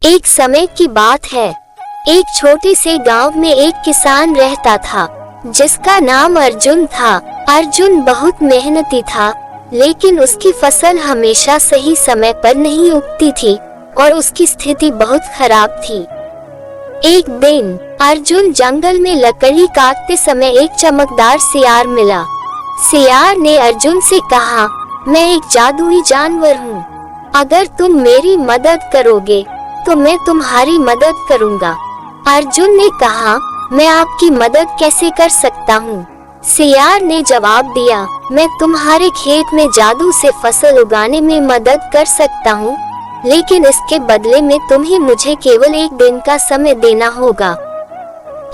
एक समय की बात है। एक छोटे से गांव में एक किसान रहता था जिसका नाम अर्जुन था। अर्जुन बहुत मेहनती था, लेकिन उसकी फसल हमेशा सही समय पर नहीं उगती थी और उसकी स्थिति बहुत खराब थी। एक दिन अर्जुन जंगल में लकड़ी काटते समय एक चमकदार सियार मिला। सियार ने अर्जुन से कहा, मैं एक जादुई जानवर हूँ, अगर तुम मेरी मदद करोगे तो मैं तुम्हारी मदद करूँगा। अर्जुन ने कहा, मैं आपकी मदद कैसे कर सकता हूँ? सियार ने जवाब दिया, मैं तुम्हारे खेत में जादू से फसल उगाने में मदद कर सकता हूँ, लेकिन इसके बदले में तुम्हें मुझे केवल एक दिन का समय देना होगा।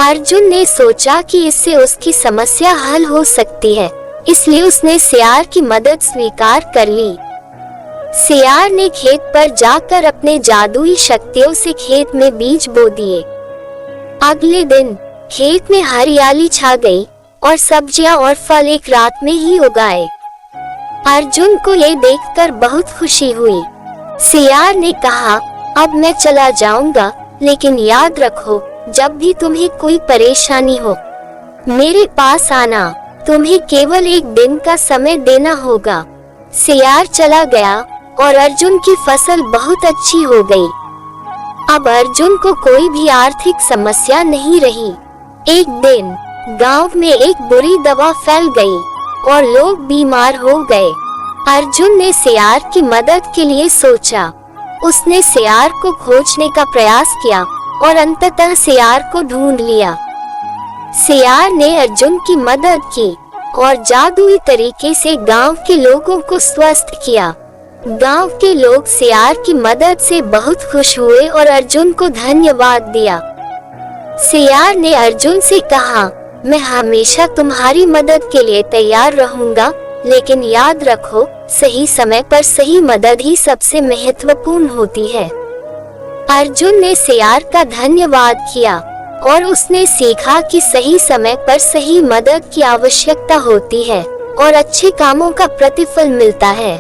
अर्जुन ने सोचा कि इससे उसकी समस्या हल हो सकती है, इसलिए उसने सियार की मदद स्वीकार कर ली। सियार ने खेत पर जाकर अपने जादुई शक्तियों से खेत में बीज बो दिए। अगले दिन खेत में हरियाली छा गई और सब्जियां और फल एक रात में ही उगाए। अर्जुन को ये देखकर बहुत खुशी हुई। सियार ने कहा, अब मैं चला जाऊंगा, लेकिन याद रखो, जब भी तुम्हें कोई परेशानी हो मेरे पास आना, तुम्हें केवल एक दिन का समय देना होगा। सियार चला गया और अर्जुन की फसल बहुत अच्छी हो गई। अब अर्जुन को कोई भी आर्थिक समस्या नहीं रही। एक दिन गांव में एक बुरी दवा फैल गई और लोग बीमार हो गए। अर्जुन ने सियार की मदद के लिए सोचा। उसने सियार को खोजने का प्रयास किया और अंततः सियार को ढूंढ लिया। सियार ने अर्जुन की मदद की और जादुई तरीके से गांव के लोगों को स्वस्थ किया। गांव के लोग सियार की मदद से बहुत खुश हुए और अर्जुन को धन्यवाद दिया। सियार ने अर्जुन से कहा, मैं हमेशा तुम्हारी मदद के लिए तैयार रहूंगा, लेकिन याद रखो, सही समय पर सही मदद ही सबसे महत्वपूर्ण होती है। अर्जुन ने सियार का धन्यवाद किया और उसने सीखा कि सही समय पर सही मदद की आवश्यकता होती है और अच्छे कामों का प्रतिफल मिलता है।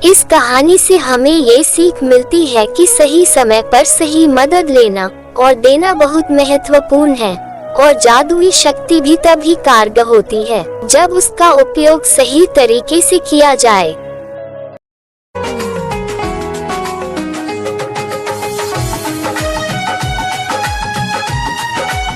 इस कहानी से हमें ये सीख मिलती है कि सही समय पर सही मदद लेना और देना बहुत महत्वपूर्ण है, और जादुई शक्ति भी तभी कारगर होती है जब उसका उपयोग सही तरीके से किया जाए।